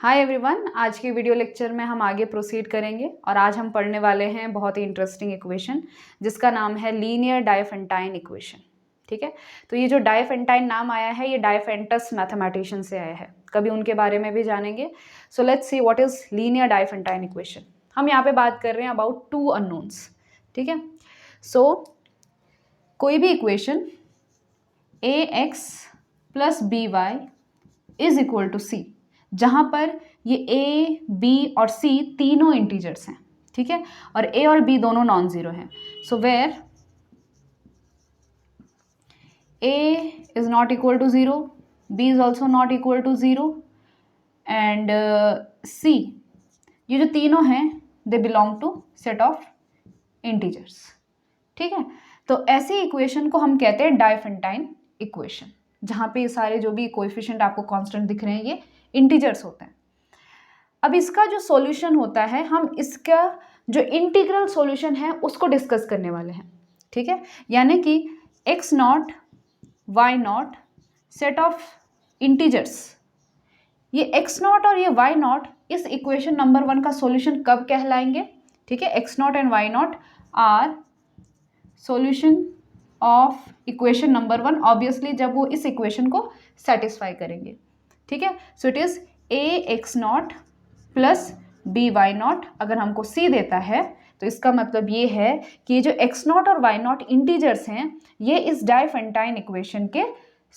Hi everyone, आज के video lecture में हम आगे प्रोसीड करेंगे और आज हम पढ़ने वाले हैं बहुत ही इंटरेस्टिंग इक्वेशन जिसका नाम है लीनियर डायफेंटाइन इक्वेशन। ठीक है, तो ये जो डायफेंटाइन नाम आया है ये डायफेंटस मैथमेटिशियन से आया है, कभी उनके बारे में भी जानेंगे। So let's see what is linear Diophantine equation. हम यहाँ पे बात कर रहे हैं अबाउट टू अननोन्स। ठीक है, सो कोई भी equation ax plus B Y is equal to c, जहाँ पर ये a, b और c तीनों इंटीजर्स हैं। ठीक है, और a और b दोनों नॉन जीरो हैं। So where a is not equal to zero, b is also not equal to zero and c, ये जो तीनों हैं they belong to set of integers. ठीक है, तो ऐसी इक्वेशन को हम कहते हैं डायफेंटाइन इक्वेशन, जहाँ पे सारे जो भी कोएफिशिएंट आपको कांस्टेंट दिख रहे हैं ये इंटीजर्स होते हैं। अब इसका जो सॉल्यूशन होता है, हम इसका जो इंटीग्रल सॉल्यूशन है उसको डिस्कस करने वाले हैं। ठीक है, यानी कि x naught y naught set of integers, ये x नॉट और ये y नॉट इस इक्वेशन नंबर 1 का सॉल्यूशन कब कहलाएंगे। ठीक है, x naught and y naught are solution of equation number 1 obviously जब वो इस इक्वेशन को सेटिस्फाई करेंगे। ठीक है, so it is a x naught plus B y naught. अगर हमको सी देता है तो इसका मतलब ये है कि ये जो एक्स नॉट और वाई नॉट इंटीजर्स हैं ये इस डायफेंटाइन इक्वेशन के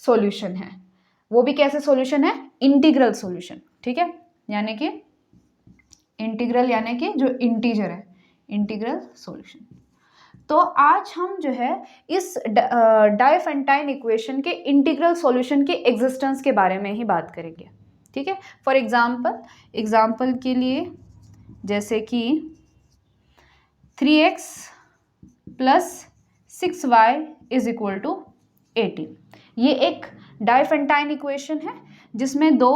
सॉल्यूशन हैं। वो भी कैसे सॉल्यूशन है, इंटीग्रल सॉल्यूशन। ठीक है, यानी कि इंटीग्रल यानी कि जो इंटीजर है, इंटीग्रल सॉल्यूशन। तो आज हम जो है इस डायफेंटाइन इक्वेशन के इंटीग्रल सॉल्यूशन के एग्जिस्टेंस के बारे में ही बात करेंगे। ठीक है, फॉर एग्जाम्पल के लिए जैसे कि 3x plus 6y is equal to 18, ये एक डायफेंटाइन इक्वेशन है जिसमें दो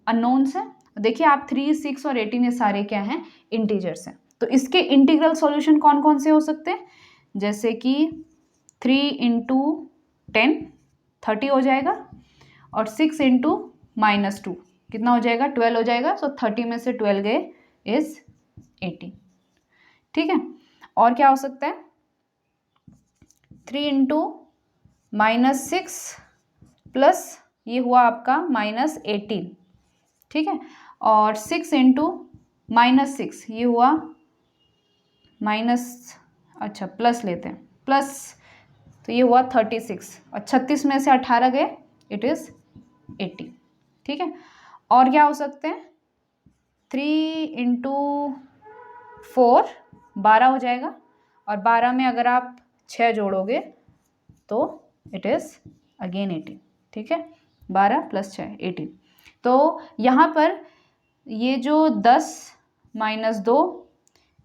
अननोन्स हैं। देखिए आप 3, 6 और 18 ये सारे क्या हैं, इंटीजर्स हैं। तो इसके इंटीग्रल सॉल्यूशन कौन कौन से हो सकते हैं, जैसे कि 3 इंटू 10 30 हो जाएगा, और 6 इंटू -2 कितना हो जाएगा, 12 हो जाएगा। सो 30 में से 12 गए इज 18। ठीक है, और क्या हो सकता है, 3 इंटू -6 प्लस ये हुआ आपका -18। ठीक है, और 6 इंटू -6 ये हुआ प्लस लेते हैं, प्लस तो ये हुआ 36, और 36 में से 18 गए इट इज़ 80। ठीक है, और क्या हो सकते हैं, 3 इंटू 4 12 हो जाएगा, और 12 में अगर आप 6 जोड़ोगे तो इट इज़ अगेन 18। ठीक है, 12 प्लस 6 18। तो यहाँ पर ये जो 10 -2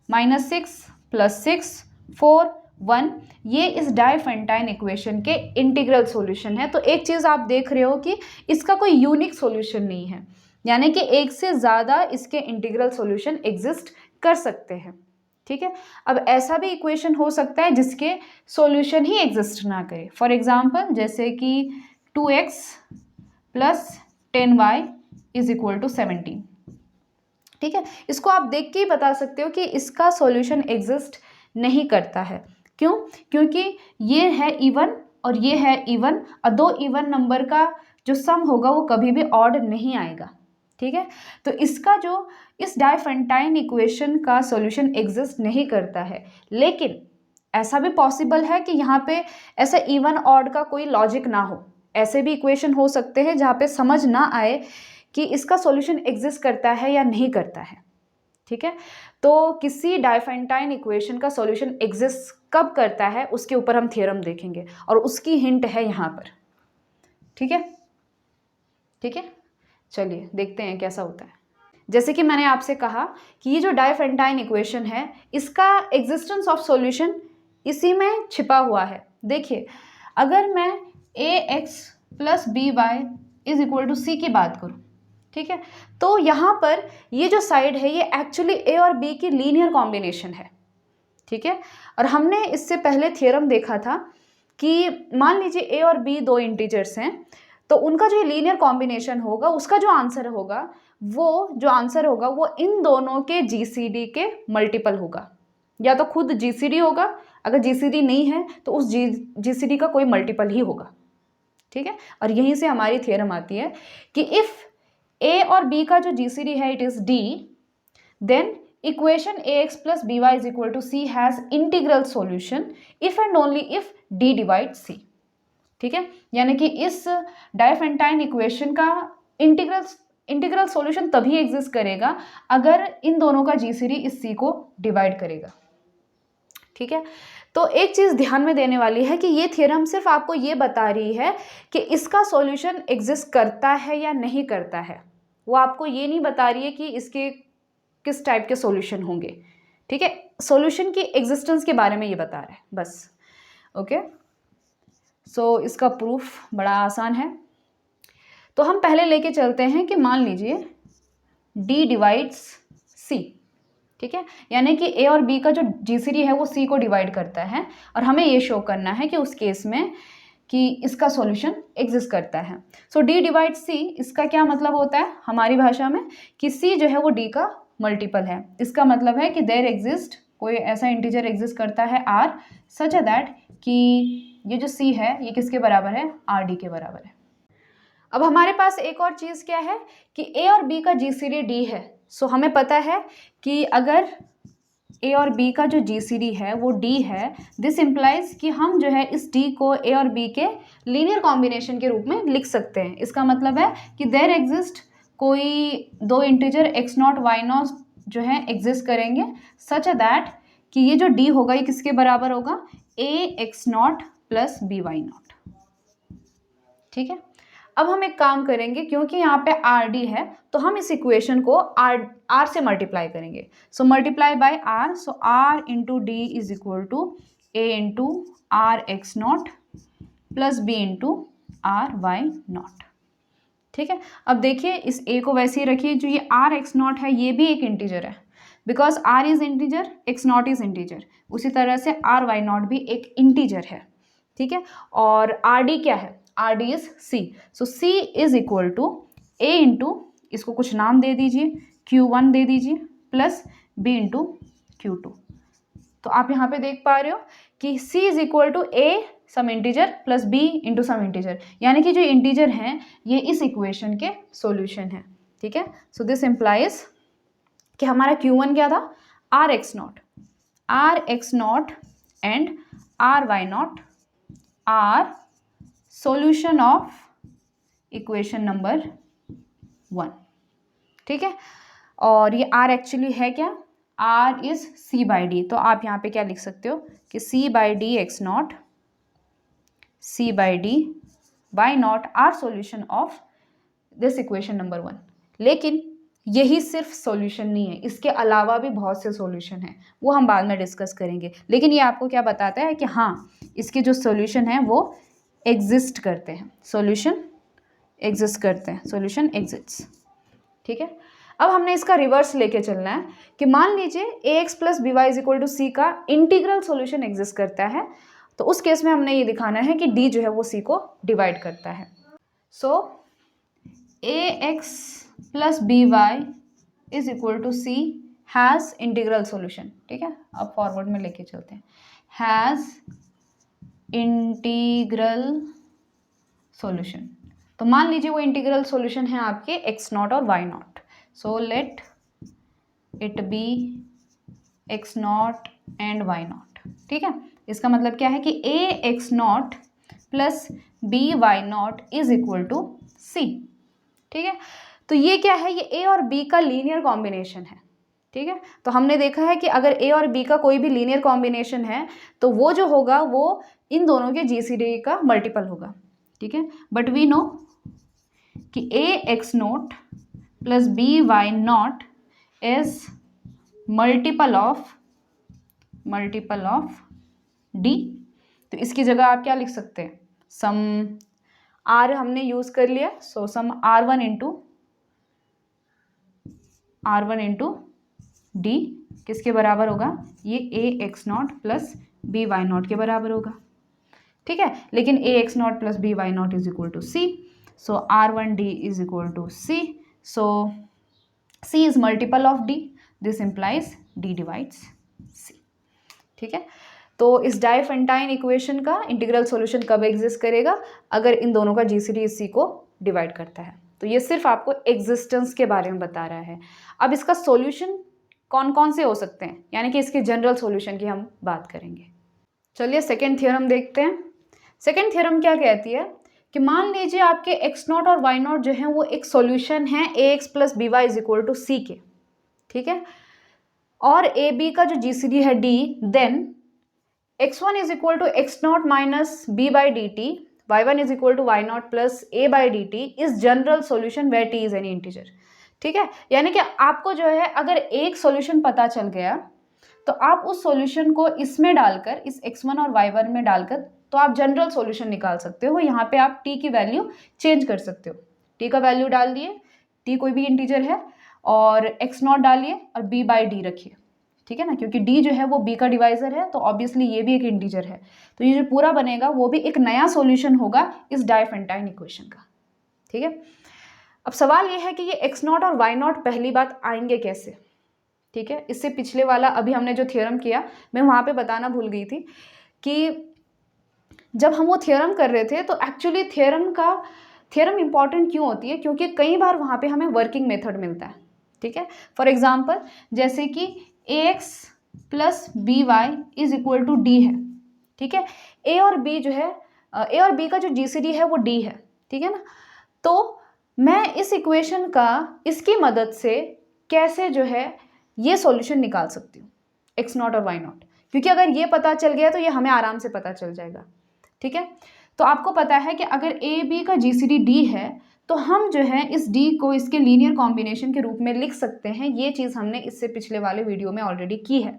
-6 प्लस 6 4 1 ये इस डायफेंटाइन इक्वेशन के इंटीग्रल सॉल्यूशन है। तो एक चीज़ आप देख रहे हो कि इसका कोई यूनिक सॉल्यूशन नहीं है, यानी कि एक से ज़्यादा इसके इंटीग्रल सॉल्यूशन एग्जिस्ट कर सकते हैं। ठीक है, अब ऐसा भी इक्वेशन हो सकता है जिसके सॉल्यूशन ही एग्जिस्ट ना करे। फॉर एग्जांपल जैसे कि 2x plus 10y is equal to 17। ठीक है, इसको आप देख के ही बता सकते हो कि इसका सॉल्यूशन एग्जिस्ट नहीं करता है। क्यों, क्योंकि ये है इवन और ये है इवन, और दो इवन नंबर का जो सम होगा वो कभी भी ऑड नहीं आएगा। ठीक है, तो इसका जो इस डायफेंटाइन इक्वेशन का सॉल्यूशन एग्जिस्ट नहीं करता है, लेकिन ऐसा भी पॉसिबल है कि यहाँ पे ऐसा इवन ऑड का कोई लॉजिक ना हो। ऐसे भी इक्वेशन हो सकते हैं जहाँ पे समझ ना आए कि इसका सॉल्यूशन एग्जिस्ट करता है या नहीं करता है। ठीक है, तो किसी डायफेंटाइन इक्वेशन का सॉल्यूशन एग्जिस्ट कब करता है उसके ऊपर हम थ्योरम देखेंगे, और उसकी हिंट है यहाँ पर। ठीक है, ठीक है, चलिए देखते हैं कैसा होता है। जैसे कि मैंने आपसे कहा कि ये जो डायफेंटाइन इक्वेशन है इसका एग्जिस्टेंस ऑफ सॉल्यूशन इसी में छिपा हुआ है। देखिए अगर मैं ax plus B Y is equal to c की बात करूँ, ठीक है, तो यहाँ पर ये जो साइड है ये एक्चुअली a और b की लीनियर कॉम्बिनेशन है। ठीक है, और हमने इससे पहले थ्योरम देखा था कि मान लीजिए a और b दो इंटीजर्स हैं, तो उनका जो लीनियर कॉम्बिनेशन होगा उसका जो आंसर होगा वो जो आंसर होगा वो इन दोनों के जीसीडी के मल्टीपल होगा, या तो खुद जीसीडी होगा, अगर जीसीडी नहीं है तो उस जीसीडी का कोई मल्टीपल ही होगा। ठीक है, और यहीं से हमारी थ्योरम आती है कि इफ ए और बी का जो जीसीडी है it is d, then equation ax plus by is equal to c has integral solution if and only if d divides c। ठीक है, यानी कि इस डाइफेंटाइन इक्वेशन का इंटीग्रल सॉल्यूशन तभी एग्जिस्ट करेगा अगर इन दोनों का जीसीडी इस सी को डिवाइड करेगा। ठीक है, तो एक चीज़ ध्यान में देने वाली है कि ये थ्योरम सिर्फ आपको ये बता रही है कि इसका सॉल्यूशन एग्जिस्ट करता है या नहीं करता है, वो आपको ये नहीं बता रही है कि इसके किस टाइप के सॉल्यूशन होंगे। ठीक है, सॉल्यूशन की एग्जिस्टेंस के बारे में ये बता रहा है बस। ओके, सो इसका प्रूफ बड़ा आसान है। तो हम पहले लेके चलते हैं कि मान लीजिए D डिवाइड्स C। ठीक है, यानी कि A और B का जो जीसीडी है वो C को डिवाइड करता है, और हमें ये शो करना है कि उस केस में कि इसका सॉल्यूशन एग्जिस्ट करता है। सो D डिवाइड C, इसका क्या मतलब होता है हमारी भाषा में कि C जो है वो D का मल्टीपल है। इसका मतलब है कि देयर एग्जिस्ट, कोई ऐसा इंटीजर एग्जिस्ट करता है R सच दैट कि ये जो C है ये किसके बराबर है, RD के बराबर है। अब हमारे पास एक और चीज़ क्या है कि A और B का जीसीडी D है। सो हमें पता है कि अगर A और B का जो जीसीडी है वो D है, दिस इम्प्लाइज कि हम जो है इस D को A और B के लीनियर कॉम्बिनेशन के रूप में लिख सकते हैं। इसका मतलब है कि देयर एग्जिस्ट कोई दो इंटीजर x0 y0 जो है एग्जिस्ट करेंगे सच दैट कि ये जो D होगा ये किसके बराबर होगा, ax0 प्लस by0। ठीक है, अब हम एक काम करेंगे, क्योंकि यहाँ पे RD है तो हम इस इक्वेशन को R से मल्टीप्लाई करेंगे। So multiply by R, so R into D is equal to A into R X naught plus B into R Y naught. ठीक है, अब देखिए इस A को वैसे ही रखिए, जो ये R x नॉट है ये भी एक इंटीजर है, because R is integer, x not is integer. उसी तरह से R y नॉट भी एक इंटीजर है। ठीक है, और RD क्या है, RD is C। So C is equal to A into, इसको कुछ नाम दे दीजिए, Q1 दे दीजिए, प्लस B इंटू Q2। तो आप यहाँ पे देख पा रहे हो कि C is equal to A some integer plus B into some integer, यानी कि जो इंटीजर हैं ये इस इक्वेशन के सॉल्यूशन है। ठीक है, सो दिस इम्प्लाइज कि हमारा Q1 क्या था, R x naught and R y naught are solution of equation number 1। ठीक है, और ये R एक्चुअली है क्या, R is C by D. तो आप यहाँ पे क्या लिख सकते हो कि C by D X naught, C by D by naught are solution of this equation number 1। लेकिन यही सिर्फ सॉल्यूशन नहीं है, इसके अलावा भी बहुत से सॉल्यूशन हैं, वो हम बाद में डिस्कस करेंगे। लेकिन ये आपको क्या बताता है कि हाँ इसके जो सॉल्यूशन हैं वो एग्जिस्ट करते हैं, सॉल्यूशन एग्जिस्ट करते हैं, सॉल्यूशन एग्जिस्ट। ठीक है, अब हमने इसका रिवर्स लेके चलना है कि मान लीजिए ax plus B Y is equal to c का इंटीग्रल सॉल्यूशन एग्जिस्ट करता है, तो उस केस में हमने ये दिखाना है कि d जो है वो c को डिवाइड करता है। So ax plus B Y is equal to C has integral solution. ठीक है, अब फॉरवर्ड में लेके चलते हैं, हैज़ इंटीग्रल सॉल्यूशन। तो मान लीजिए वो इंटीग्रल सॉल्यूशन है आपके एक्स नॉट और y naught. So let it be x naught and y naught. ठीक है, इसका मतलब क्या है कि a x naught plus B y naught is equal to c. ठीक है, तो ये क्या है, ये ए और बी का लीनियर कॉम्बिनेशन है। ठीक है, तो हमने देखा है कि अगर ए और बी का कोई भी लीनियर कॉम्बिनेशन है तो वो जो होगा वो इन दोनों के जीसीडी का मल्टीपल होगा। ठीक है, बट वी नो कि a x naught plus B y naught is multiple of d. तो इसकी जगह आप क्या लिख सकते हैं, सम आर हमने यूज़ कर लिया, सो सम R1 इंटू डी किसके बराबर होगा, ये a x naught plus B y naught के बराबर होगा। ठीक है, लेकिन a x naught plus B y naught is equal to c, so R1 d is equal to c. So C is multiple of D, this implies D divides C. ठीक है, तो इस डाइफेंटाइन इक्वेशन का integral solution कब exist करेगा? अगर इन दोनों का GCD इस C को डिवाइड करता है। तो ये सिर्फ आपको एग्जिस्टेंस के बारे में बता रहा है। अब इसका सॉल्यूशन कौन कौन से हो सकते हैं, यानी कि इसके जनरल सॉल्यूशन की हम बात करेंगे। चलिए सेकेंड थ्योरम देखते हैं। सेकेंड थ्योरम क्या कहती है कि मान लीजिए आपके x0 और y0 जो है वो एक सॉल्यूशन है ax plus by is equal to c के, ठीक है, और ab का जो GCD है d, then x1 is equal to x0 minus b by D T, y1 is equal to y0 plus a by D T is general solution where t is any integer. ठीक है, यानी कि आपको जो है अगर एक सॉल्यूशन पता चल गया तो आप उस सॉल्यूशन को इसमें डालकर, इस x1 और y1 में डालकर, तो आप जनरल सॉल्यूशन निकाल सकते हो। यहाँ पे आप t की वैल्यू चेंज कर सकते हो। t का वैल्यू डाल दिए, t कोई भी इंटीजर है, और x0 डालिए और b बाई डी रखिए, ठीक है ना, क्योंकि d जो है वो b का डिवाइजर है, तो ऑब्वियसली ये भी एक इंटीजर है। तो ये जो पूरा बनेगा वो भी एक नया सॉल्यूशन होगा इस डाइफेंटाइन इक्वेशन का। ठीक है, अब सवाल ये है कि ये x0 और y0 पहली बात आएंगे कैसे। ठीक है, इससे पिछले वाला अभी हमने जो थ्योरम किया, मैं वहाँ पे बताना भूल गई थी कि जब हम वो थ्योरम कर रहे थे तो एक्चुअली थ्योरम इंपॉर्टेंट क्यों होती है, क्योंकि कई बार वहाँ पे हमें वर्किंग मेथड मिलता है। ठीक है, फॉर एग्जांपल जैसे कि ax plus B Y is equal to D है। ठीक है, a और b जो है, a और b का जो GCD है वो d है। ठीक है ना, तो मैं इस इक्वेशन का इसकी मदद से कैसे जो है ये सॉल्यूशन निकाल सकती हूँ x0 और y0, क्योंकि अगर ये पता चल गया तो ये हमें आराम से पता चल जाएगा। ठीक है, तो आपको पता है कि अगर a b का GCD d है तो हम जो है इस d को इसके लीनियर कॉम्बिनेशन के रूप में लिख सकते हैं। ये चीज़ हमने इससे पिछले वाले वीडियो में ऑलरेडी की है,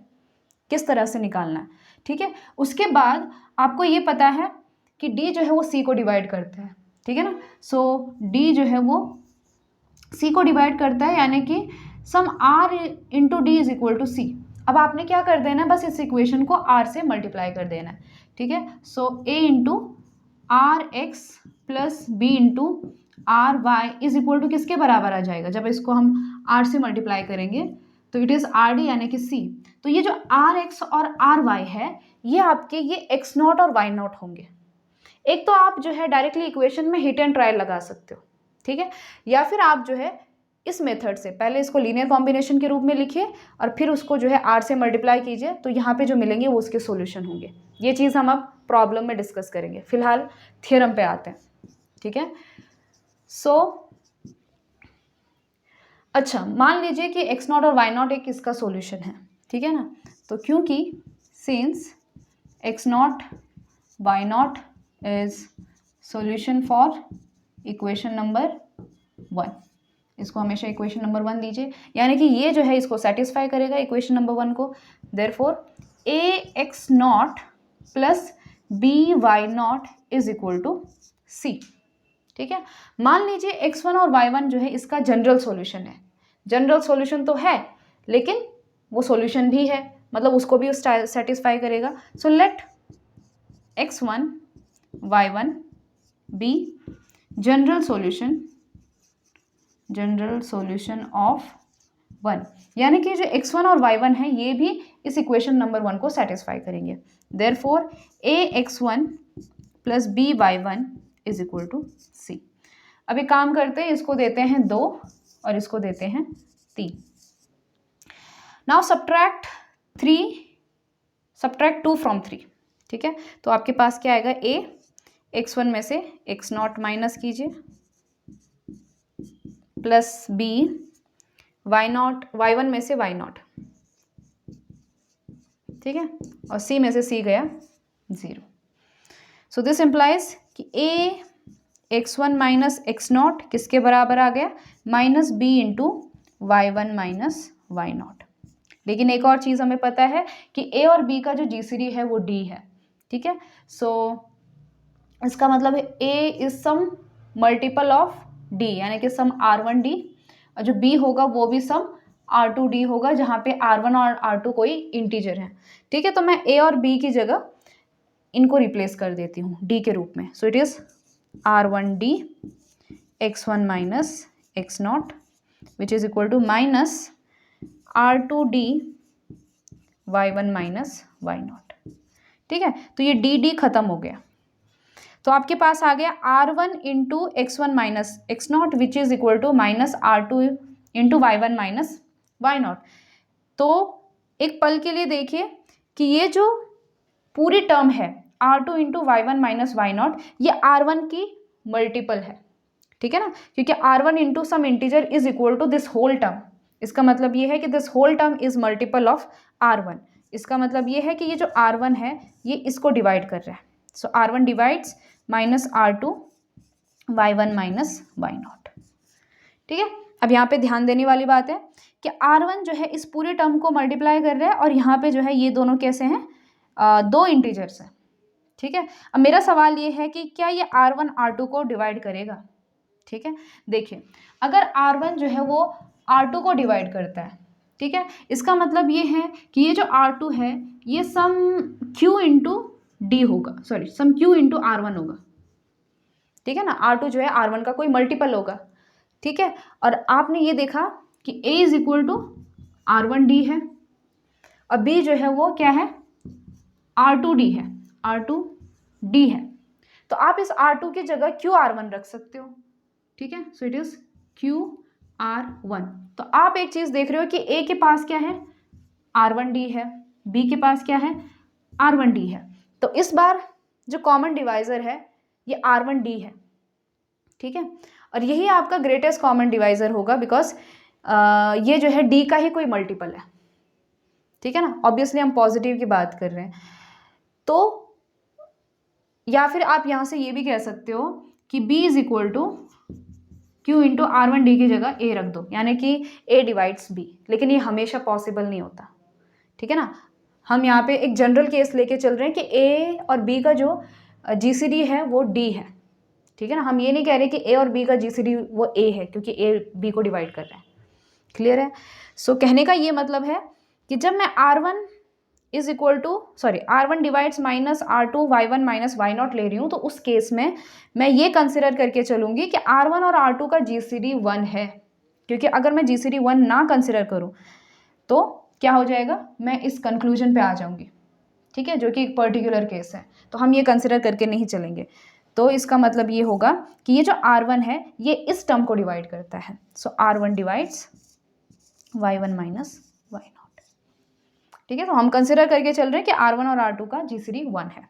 किस तरह से निकालना है। ठीक है, उसके बाद आपको ये पता है कि d जो है वो c को डिवाइड करता है। ठीक है ना, सो d जो है वो c को डिवाइड करता है, यानी कि some r into D is equal to c. अब आपने क्या कर देना है, बस इस इक्वेशन को r से मल्टीप्लाई कर देना है। ठीक है, so a into R X plus B into R Y is equal to किसके बराबर आ जाएगा, जब इसको हम r से मल्टीप्लाई करेंगे तो इट इज़ आर डी यानी कि c। तो ये जो आर एक्स और आर वाई है ये आपके ये x0 और y0 होंगे। एक तो आप जो है डायरेक्टली इक्वेशन में हिट एंड ट्रायल लगा सकते हो, ठीक है, या फिर आप जो है इस मेथड से पहले इसको लीनियर कॉम्बिनेशन के रूप में लिखिए और फिर उसको जो है r से मल्टीप्लाई कीजिए, तो यहाँ पे जो मिलेंगे वो उसके सॉल्यूशन होंगे। ये चीज़ हम अब प्रॉब्लम में डिस्कस करेंगे, फिलहाल थ्योरम पे आते हैं। ठीक है, सो अच्छा, मान लीजिए कि x0 और y0 एक इसका सॉल्यूशन है। ठीक है ना, तो क्योंकि since x0 y0 is solution for equation number 1, इसको हमेशा इक्वेशन नंबर 1 दीजिए, यानी कि ये जो है इसको सेटिस्फाई करेगा इक्वेशन नंबर 1 को। Therefore ax0 plus by0 is equal to c। ठीक है, मान लीजिए x1 और y1 जो है इसका जनरल सॉल्यूशन है। जनरल सॉल्यूशन तो है लेकिन वो सॉल्यूशन भी है, मतलब उसको भी सेटिस्फाई करेगा। So let x1 y1 be general solution of 1, यानी कि जो x1 और y1 है ये भी इस इक्वेशन नंबर 1 को सेटिस्फाई करेंगे। Therefore ax1 plus by1 is equal to c। अब एक काम करते हैं, इसको देते हैं 2 और इसको देते हैं 3। Now subtract 2 from 3। ठीक है, तो आपके पास क्या आएगा, a x1 में से x0 माइनस कीजिए प्लस b y1 में से y0, ठीक है, और c में से c गया 0। सो दिस इम्प्लाइज कि a x1 माइनस x0 किसके बराबर आ गया, minus b into y1 minus y0। लेकिन एक और चीज़ हमें पता है कि a और b का जो GCD है वो d है। ठीक है, सो इसका मतलब है a is some multiple of d, यानी कि सम r1d, और जो b होगा वो भी सम r2d होगा, जहाँ पे r1 और r2 कोई इंटीजर है। ठीक है, तो मैं a और b की जगह इनको रिप्लेस कर देती हूँ d के रूप में। So it is r1d x1 minus x0 which is equal to minus R2D y1 minus y0। ठीक है, तो ये डी खत्म हो गया, तो आपके पास आ गया R1 into x1 minus x0 which is equal to minus R2 into y1 minus y0। तो एक पल के लिए देखिए कि ये जो पूरी टर्म है R2 into y1 minus y0, ये R1 की मल्टीपल है, ठीक है ना, क्योंकि R1 into some integer is equal to this whole term. इसका मतलब ये है कि this whole term is multiple of R1। इसका मतलब ये है कि ये जो R1 है ये इसको डिवाइड कर रहा है। So R1 divides minus R2 y1 minus y0। ठीक है, अब यहाँ पे ध्यान देने वाली बात है कि R1 जो है इस पूरे टर्म को मल्टीप्लाई कर रहा है और यहाँ पे जो है ये दोनों कैसे हैं, दो इंटीजर्स हैं। ठीक है, अब मेरा सवाल ये है कि क्या ये R1 R2 को डिवाइड करेगा। ठीक है, देखिए अगर R1 जो है वो R2 को डिवाइड करता है, ठीक है, इसका मतलब ये है कि ये जो R2 है ये सम Q इंटू डी होगा, सॉरी सम Q इंटू R1 होगा। ठीक है ना, R2 जो है R1 का कोई मल्टीपल होगा। ठीक है, और आपने ये देखा कि A is equal to R1D है और B जो है वो क्या है, R2D है, R2D है। तो आप इस R2 की जगह QR1 रख सकते हो। ठीक है, सो इट इज QR1। तो आप एक चीज देख रहे हो कि A के पास क्या है, R1D है, B के पास क्या है, R1D है। तो इस बार जो कॉमन डिवाइजर है ये R1D है। ठीक है, और यही आपका ग्रेटेस्ट कॉमन डिवाइजर होगा बिकॉज ये जो है D का ही कोई मल्टीपल है। ठीक है ना, ऑब्वियसली हम पॉजिटिव की बात कर रहे हैं। तो या फिर आप यहाँ से ये भी कह सकते हो कि B is equal to Q into R1D की जगह A रख दो, यानी कि A डिवाइड्स B, लेकिन ये हमेशा पॉसिबल नहीं होता। ठीक है ना, हम यहाँ पे एक जनरल केस लेके चल रहे हैं कि A और B का जो GCD है वो D है। ठीक है ना, हम ये नहीं कह रहे कि A और B का GCD वो A है क्योंकि A B को डिवाइड कर रहा है। क्लियर है। सो कहने का ये मतलब है कि जब मैं R1 is equal to R1 divides minus R2 y1 minus y0 ले रही हूँ, तो उस केस में मैं ये कंसिडर करके चलूंगी कि R1 और R2 का GCD 1 है, क्योंकि अगर मैं GCD 1 ना कंसिडर करूँ तो क्या हो जाएगा, मैं इस कंक्लूजन पे आ जाऊंगी। ठीक है, जो कि एक पर्टिकुलर केस है, तो हम ये कंसिडर करके नहीं चलेंगे। तो इसका मतलब ये होगा कि ये जो R1 है ये इस टर्म को डिवाइड करता है। So R1 divides y1 minus y0। ठीक है, तो हम कंसिडर करके चल रहे हैं कि R1 और R2 का GCD 1 है।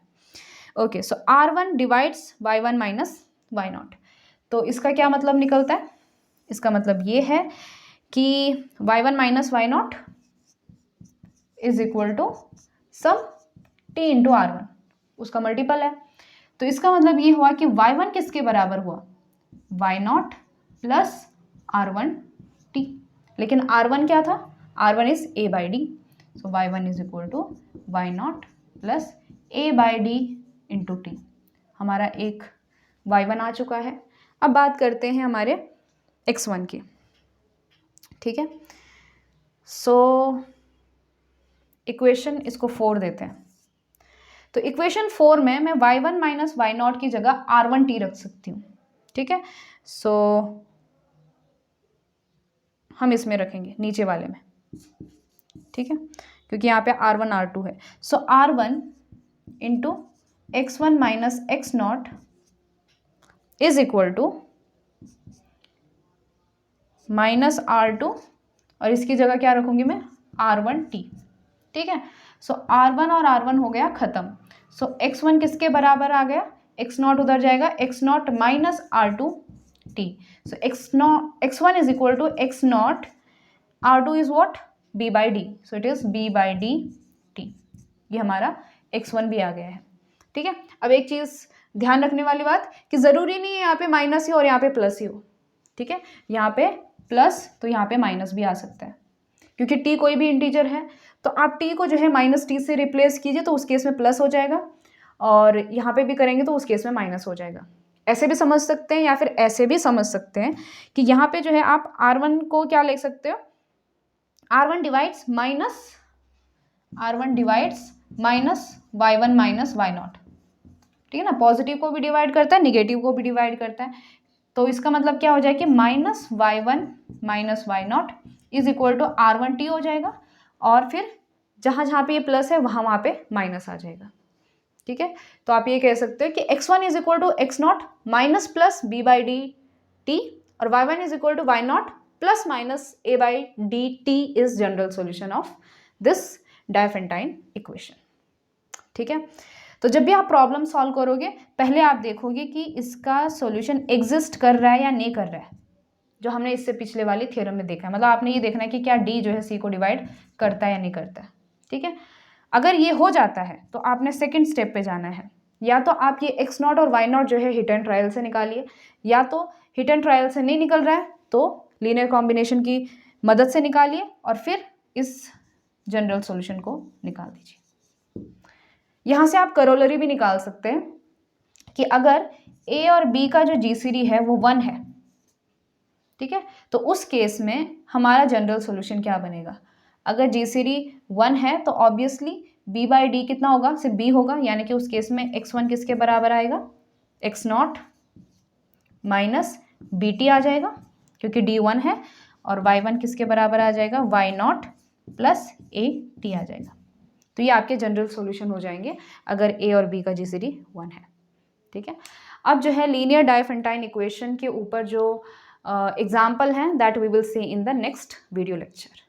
ओके, सो R1 divides y1 minus y0। तो इसका क्या मतलब निकलता है, इसका मतलब ये है कि y1 minus y0 is equal to some t into R1, उसका मल्टीपल है। तो इसका मतलब ये हुआ कि y1 किसके बराबर हुआ, y0 प्लस R1t, लेकिन R1 क्या था, R1 is a by D. So y1 is equal to y0 plus a by D into T. हमारा एक y1 आ चुका है। अब बात करते हैं हमारे x1 की। ठीक है, सो इक्वेशन इसको 4 देते हैं। तो इक्वेशन 4 में मैं y1 माइनस y0 की जगह R1t रख सकती हूँ। ठीक है, सो हम इसमें रखेंगे नीचे वाले में। ठीक है, क्योंकि यहाँ पे R1 R2 है। So R1 into x1 minus x0 is equal to minus R2 और इसकी जगह क्या रखूंगी मैं, R1t। ठीक है, सो R1 और R1 हो गया खत्म। सो x1 किसके बराबर आ गया, x0 उधर जाएगा, x0 minus R2t। So x1 is equal to x0, R2 is what, b by D. So it is b by D T. ये हमारा x1 भी आ गया है। ठीक है, अब एक चीज़ ध्यान रखने वाली बात कि ज़रूरी नहीं है यहाँ पे माइनस ही और यहाँ पे प्लस ही हो। ठीक है, यहाँ पे प्लस तो यहाँ पे माइनस भी आ सकता है, क्योंकि t कोई भी इंटीजर है। तो आप t को जो है माइनस टी से रिप्लेस कीजिए तो उस केस में प्लस हो जाएगा, और यहाँ पे भी करेंगे तो उस केस में माइनस हो जाएगा। ऐसे भी समझ सकते हैं या फिर ऐसे भी समझ सकते हैं कि यहाँ पे जो है आप R1 को क्या लिख सकते हो, R1 divides minus y1 minus y0। ठीक है ना, पॉजिटिव को भी डिवाइड करता है, निगेटिव को भी डिवाइड करता है। तो इसका मतलब क्या हो जाए कि minus y1 minus y0 is equal to r1t हो जाएगा, और फिर जहाँ जहाँ पे ये प्लस है वहाँ पे माइनस आ जाएगा। ठीक है, तो आप ये कह सकते हो कि x1 is equal to x0 minus plus b by D t, और y1 is equal to y0 plus minus a by D T is general solution of this Diophantine equation. ठीक है, तो जब भी आप प्रॉब्लम सॉल्व करोगे पहले आप देखोगे कि इसका सॉल्यूशन एग्जिस्ट कर रहा है या नहीं कर रहा है, जो हमने इससे पिछले वाली थ्योरम में देखा है। मतलब आपने ये देखना है कि क्या डी जो है सी को डिवाइड करता है या नहीं करता है। ठीक है, अगर ये हो जाता है तो आपने सेकंड स्टेप पे जाना है, या तो आप ये x0 और y0 जो है हिट एंड ट्रायल से निकालिए, या तो हिट एंड ट्रायल से नहीं निकल रहा है तो लीनियर कॉम्बिनेशन की मदद से निकालिए, और फिर इस जनरल सॉल्यूशन को निकाल दीजिए। यहाँ से आप करोलरी भी निकाल सकते हैं कि अगर a और b का जो GCD है वो 1 है, ठीक है, तो उस केस में हमारा जनरल सॉल्यूशन क्या बनेगा। अगर GCD 1 है तो ऑब्वियसली b बाई डी कितना होगा, सिर्फ b होगा, यानी कि उस केस में x1 किसके बराबर आएगा, x0 माइनस bt आ जाएगा क्योंकि d 1 है, और y1 किसके बराबर आ जाएगा, y0 प्लस at आ जाएगा। तो ये आपके जनरल सॉल्यूशन हो जाएंगे अगर a और b का GCD 1 है। ठीक है, अब जो है लीनियर डायफेंटाइन इक्वेशन के ऊपर जो एग्जाम्पल हैं that we will see in the next video lecture.